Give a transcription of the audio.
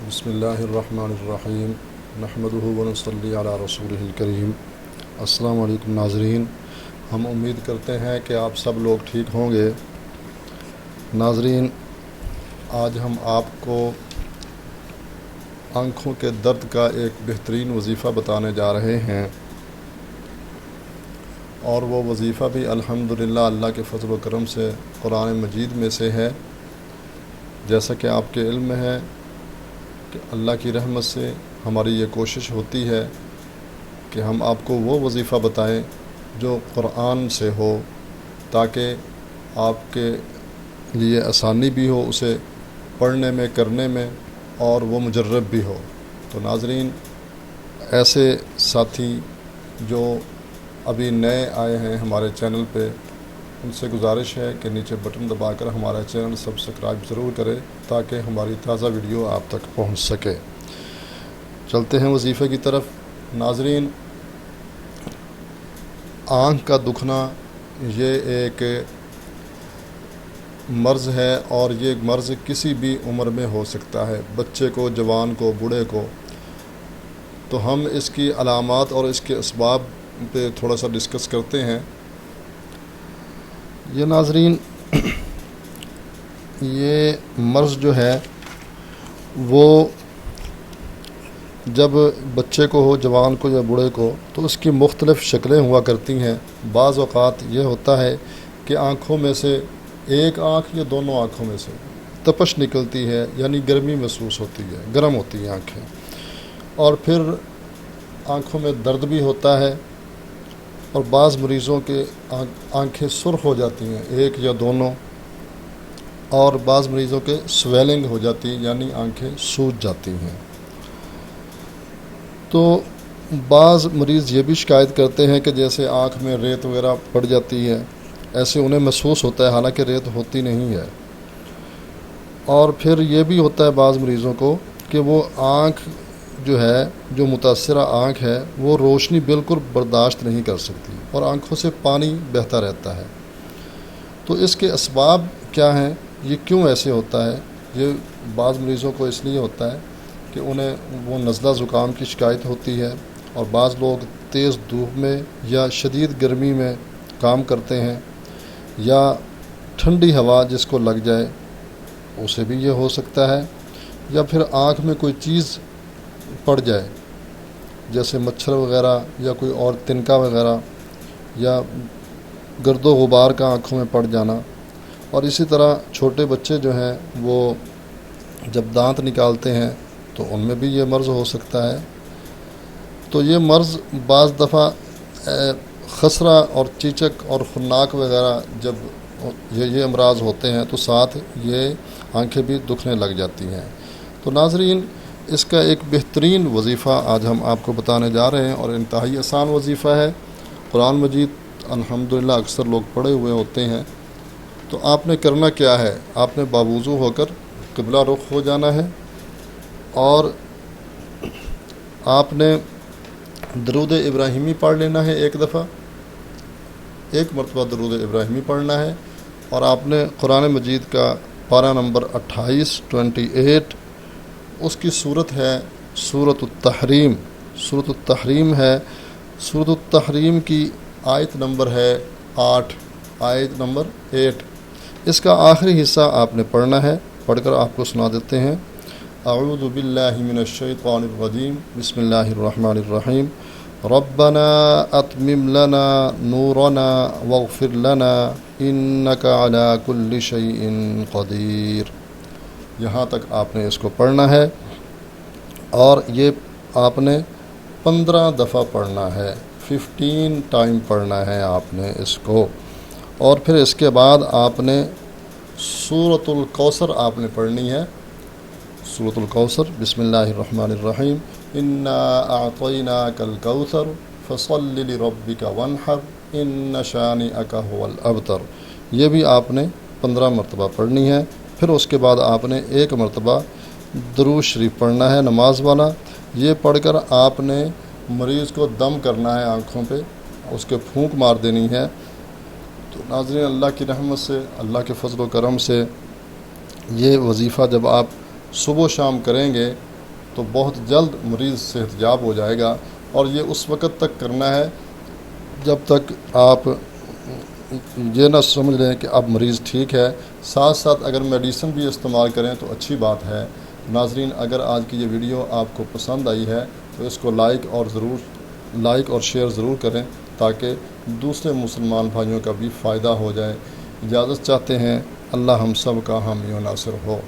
بسم اللہ الرحمن الرحیم نحمدہ ونصلی علی رسولہ الکریم۔ السلام علیکم ناظرین، ہم امید کرتے ہیں کہ آپ سب لوگ ٹھیک ہوں گے۔ ناظرین، آج ہم آپ کو آنکھوں کے درد کا ایک بہترین وظیفہ بتانے جا رہے ہیں، اور وہ وظیفہ بھی الحمدللہ اللہ کے فضل و کرم سے قرآن مجید میں سے ہے۔ جیسا کہ آپ کے علم میں ہے کہ اللہ کی رحمت سے ہماری یہ کوشش ہوتی ہے کہ ہم آپ کو وہ وظیفہ بتائیں جو قرآن سے ہو، تاکہ آپ کے لیے آسانی بھی ہو اسے پڑھنے میں، کرنے میں، اور وہ مجرب بھی ہو۔ تو ناظرین، ایسے ساتھی جو ابھی نئے آئے ہیں ہمارے چینل پہ، ان سے گزارش ہے کہ نیچے بٹن دبا کر ہمارا چینل سبسکرائب ضرور کرے تاکہ ہماری تازہ ویڈیو آپ تک پہنچ سکے۔ چلتے ہیں وظیفے کی طرف۔ ناظرین، آنکھ کا دکھنا یہ ایک مرض ہے، اور یہ مرض کسی بھی عمر میں ہو سکتا ہے، بچے کو، جوان کو، بوڑھے کو۔ تو ہم اس کی علامات اور اس کے اسباب پہ تھوڑا سا ڈسکس کرتے ہیں۔ یہ ناظرین، یہ مرض جو ہے وہ جب بچے کو ہو، جوان کو یا بوڑھے کو، تو اس کی مختلف شکلیں ہوا کرتی ہیں۔ بعض اوقات یہ ہوتا ہے کہ آنکھوں میں سے ایک آنکھ یا دونوں آنکھوں میں سے تپش نکلتی ہے، یعنی گرمی محسوس ہوتی ہے، گرم ہوتی ہیں آنکھیں، اور پھر آنکھوں میں درد بھی ہوتا ہے، اور بعض مریضوں کے آنکھیں سرخ ہو جاتی ہیں، ایک یا دونوں، اور بعض مریضوں کے سویلنگ ہو جاتی ہے، یعنی آنکھیں سوج جاتی ہیں۔ تو بعض مریض یہ بھی شکایت کرتے ہیں کہ جیسے آنکھ میں ریت وغیرہ پڑ جاتی ہے، ایسے انہیں محسوس ہوتا ہے، حالانکہ ریت ہوتی نہیں ہے۔ اور پھر یہ بھی ہوتا ہے بعض مریضوں کو کہ وہ آنکھ جو ہے، جو متاثرہ آنکھ ہے، وہ روشنی بالکل برداشت نہیں کر سکتی، اور آنکھوں سے پانی بہتا رہتا ہے۔ تو اس کے اسباب کیا ہیں؟ یہ کیوں ایسے ہوتا ہے؟ یہ بعض مریضوں کو اس لیے ہوتا ہے کہ انہیں وہ نزلہ زکام کی شکایت ہوتی ہے، اور بعض لوگ تیز دھوپ میں یا شدید گرمی میں کام کرتے ہیں، یا ٹھنڈی ہوا جس کو لگ جائے اسے بھی یہ ہو سکتا ہے، یا پھر آنکھ میں کوئی چیز پڑ جائے، جیسے مچھر وغیرہ یا کوئی اور تنکا وغیرہ، یا گرد و غبار کا آنکھوں میں پڑ جانا۔ اور اسی طرح چھوٹے بچے جو ہیں وہ جب دانت نکالتے ہیں تو ان میں بھی یہ مرض ہو سکتا ہے۔ تو یہ مرض بعض دفعہ خسرہ اور چیچک اور خناک وغیرہ جب یہ امراض ہوتے ہیں تو ساتھ یہ آنکھیں بھی دکھنے لگ جاتی ہیں۔ تو ناظرین، اس کا ایک بہترین وظیفہ آج ہم آپ کو بتانے جا رہے ہیں، اور انتہائی آسان وظیفہ ہے۔ قرآن مجید الحمدللہ اکثر لوگ پڑھے ہوئے ہوتے ہیں۔ تو آپ نے کرنا کیا ہے؟ آپ نے باوضو ہو کر قبلہ رخ ہو جانا ہے، اور آپ نے درود ابراہیمی پڑھ لینا ہے ایک مرتبہ درود ابراہیمی پڑھنا ہے، اور آپ نے قرآن مجید کا پارہ نمبر 28 اس کی صورت ہے سورۃ التحریم۔ سورۃ التحریم ہے، سورۃ التحریم کی آیت نمبر ہے 8۔ اس کا آخری حصہ آپ نے پڑھنا ہے، پڑھ کر آپ کو سنا دیتے ہیں۔ اعوذ باللہ من الشیطان الرجیم، بسم اللہ الرحمن الرحیم۔ ربنا اتمم لنا نورنا واغفر لنا انک علی کل شیء قدیر۔ یہاں تک آپ نے اس کو پڑھنا ہے، اور یہ آپ نے 15 دفعہ پڑھنا ہے، 15 ٹائم پڑھنا ہے آپ نے اس کو۔ اور پھر اس کے بعد آپ نے سورۃ الکوثر آپ نے پڑھنی ہے۔ سورۃ الکوثر، بسم اللہ الرحمن الرحیم۔ انا اعطیناک الکوثر فصل لربک وانحر ان شانئک هو الابتر۔ یہ بھی آپ نے 15 مرتبہ پڑھنی ہے۔ پھر اس کے بعد آپ نے 1 مرتبہ درود شریف پڑھنا ہے نماز والا۔ یہ پڑھ کر آپ نے مریض کو دم کرنا ہے آنکھوں پہ، اس کے پھونک مار دینی ہے۔ تو ناظرین، اللہ کی رحمت سے، اللہ کے فضل و کرم سے یہ وظیفہ جب آپ صبح و شام کریں گے تو بہت جلد مریض صحت یاب ہو جائے گا، اور یہ اس وقت تک کرنا ہے جب تک آپ یہ نہ سمجھ لیں کہ اب مریض ٹھیک ہے۔ ساتھ ساتھ اگر میڈیسن بھی استعمال کریں تو اچھی بات ہے۔ ناظرین، اگر آج کی یہ ویڈیو آپ کو پسند آئی ہے تو اس کو لائک اور شیئر ضرور کریں تاکہ دوسرے مسلمان بھائیوں کا بھی فائدہ ہو جائے۔ اجازت چاہتے ہیں، اللہ ہم سب کا حامی و ناصر ہو۔